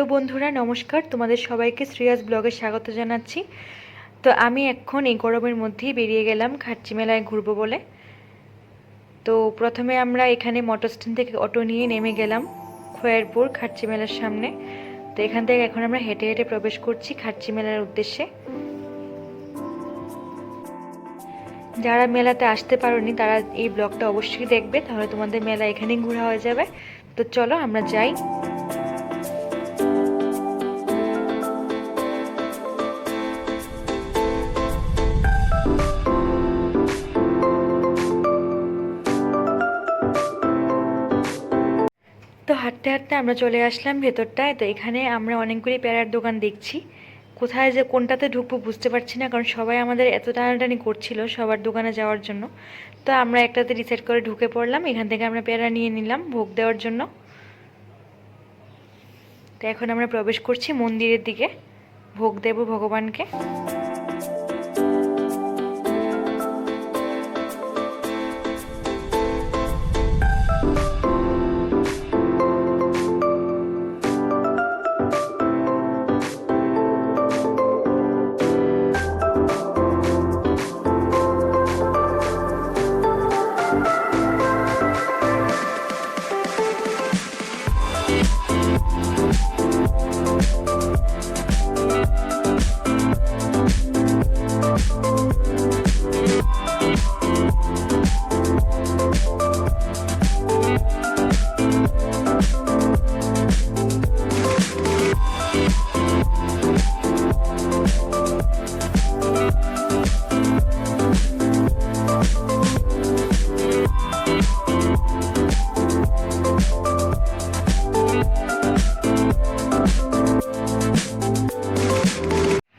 Hello বন্ধুরা, নমস্কার। তোমাদের সবাইকে শ্রেয়াস ব্লগে স্বাগত জানাচ্ছি। তো আমি এখন এই গরমের মধ্যেই বেরিয়ে গেলাম খাট্টি মেলায় ঘুরবো বলে। তো প্রথমে আমরা এখানে মোটর স্ট্যান্ড থেকে অটো নিয়ে নেমে গেলাম খয়েরপুর খাট্টি মেলার সামনে। তো এখান থেকে এখন আমরা হেঁটে হেঁটে প্রবেশ করছি খাট্টি মেলার উদ্দেশ্যে। যারা মেলাতে আসতে পারোনি তারা এই ব্লগটা অবশ্যই দেখবে, তাহলে তোমাদের মেলা এখানেই ঘোরা হয়ে যাবে। তো চলো আমরা যাই। তো হাঁটতে হাঁটতে আমরা চলে আসলাম ভেতরটায়। তো এখানে আমরা অনেকগুলি প্যারার দোকান দেখছি। কোথায় যে কোনটাতে ঢুকবো বুঝতে পারছি না, কারণ সবাই আমাদের এত টানাটানি করছিল সবার দোকানে যাওয়ার জন্য। তো আমরা একটাতে ডিসাইড করে ঢুকে পড়লাম। এখান থেকে আমরা প্যারা নিয়ে নিলাম ভোগ দেওয়ার জন্য। তো এখন আমরা প্রবেশ করছি মন্দিরের দিকে, ভোগ দেব ভগবানকে।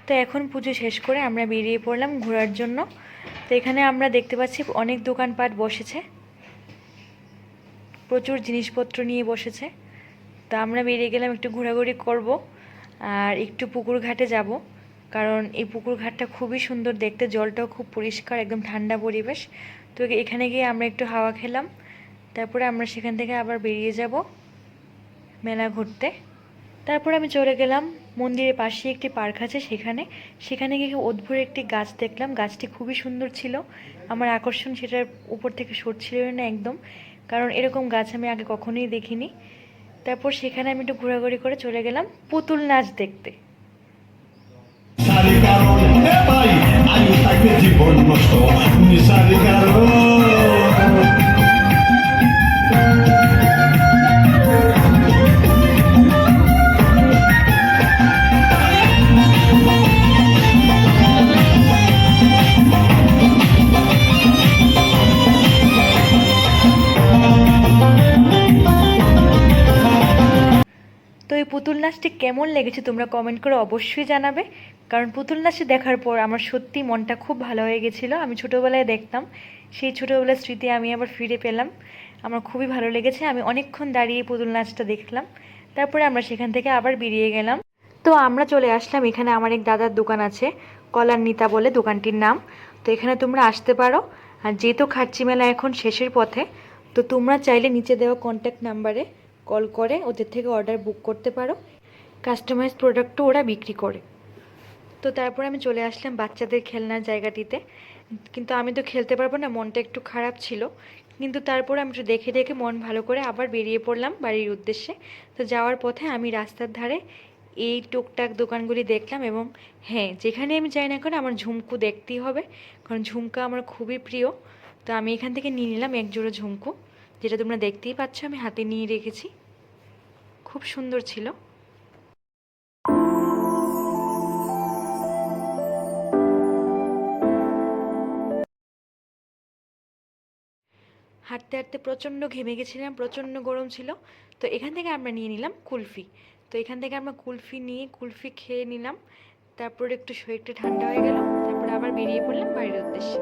তো এখন পুজো শেষ করে আমরা বেরিয়ে পড়লাম ঘোরার জন্য। তো এখানে আমরা দেখতে পাচ্ছি অনেক দোকানপাট বসেছে, প্রচুর জিনিসপত্র নিয়ে বসেছে। তো আমরা বেরিয়ে গেলাম, একটু ঘোরাঘুরি করব আর একটু পুকুর ঘাটে যাব, কারণ এই পুকুর ঘাটটা খুবই সুন্দর দেখতে, জলটাও খুব পরিষ্কার, একদম ঠান্ডা পরিবেশ। তো এখানে গিয়ে আমরা একটু হাওয়া খেলাম, তারপরে আমরা সেখান থেকে আবার বেরিয়ে যাব মেলা ঘুরতে। তারপরে আমি চলে গেলাম মন্দিরের পাশে একটি পার্ক আছে সেখানে গিয়ে অদ্ভুত একটি গাছ দেখলাম। গাছটি খুবই সুন্দর ছিল, আমার আকর্ষণ সেটার উপর থেকে সরছিল না একদম, কারণ এরকম গাছ আমি আগে কখনোই দেখিনি। তারপর সেখানে আমি একটু ঘোরাঘুরি করে চলে গেলাম পুতুল নাচ দেখতে। তো এই পুতুল নাচটি কেমন লেগেছে তোমরা কমেন্ট করে অবশ্যই জানাবে, কারণ পুতুল নাচটি দেখার পর আমার সত্যি মনটা খুব ভালো হয়ে গেছিলো। আমি ছোটোবেলায় দেখতাম, সেই ছোটোবেলার স্মৃতি আমি আবার ফিরে পেলাম। আমার খুবই ভালো লেগেছে, আমি অনেকক্ষণ দাঁড়িয়ে পুতুল নাচটা দেখলাম। তারপরে আমরা সেখান থেকে আবার বেরিয়ে গেলাম। তো আমরা চলে আসলাম এখানে, আমার এক দাদার দোকান আছে, কলান্বিতা বলে দোকানটির নাম। তো এখানে তোমরা আসতে পারো। আর যেহেতু খাট্টি মেলা এখন শেষের পথে, তো তোমরা চাইলে নিচে দেওয়া কন্ট্যাক্ট নাম্বারে কল করে ওদের থেকে অর্ডার বুক করতে পারো। কাস্টমাইজ প্রোডাক্টও ওরা বিক্রি করে। তো তারপর আমি চলে আসলাম বাচ্চাদের খেলনার জায়গাটিতে, কিন্তু আমি তো খেলতে পারবো না, মনটা একটু খারাপ ছিল। কিন্তু তারপর আমি একটু দেখে দেখে মন ভালো করে আবার বেরিয়ে পড়লাম বাড়ির উদ্দেশ্যে। তো যাওয়ার পথে আমি রাস্তার ধারে এই টুকটাক দোকানগুলি দেখলাম, এবং হ্যাঁ, যেখানে আমি যাই না কেন আমার ঝুমকো দেখতেই হবে, কারণ ঝুমকা আমার খুবই প্রিয়। তো আমি এখান থেকে নিয়ে নিলাম এক জোড়া ঝুমকো, যেটা তোমরা দেখতেই পাচ্ছ আমি হাতে নিয়ে রেখেছি, খুব সুন্দর ছিল। হাঁটতে হাঁটতে প্রচণ্ড ঘেমে গেছিলাম, প্রচণ্ড গরম ছিল। তো এখান থেকে আমরা নিয়ে নিলাম কুলফি। তো এখান থেকে আমরা কুলফি নিয়ে কুলফি খেয়ে নিলাম, তারপর একটু শরীরটা ঠান্ডা হয়ে গেল, তারপরে আবার বেরিয়ে পড়লাম বাড়ির উদ্দেশ্যে।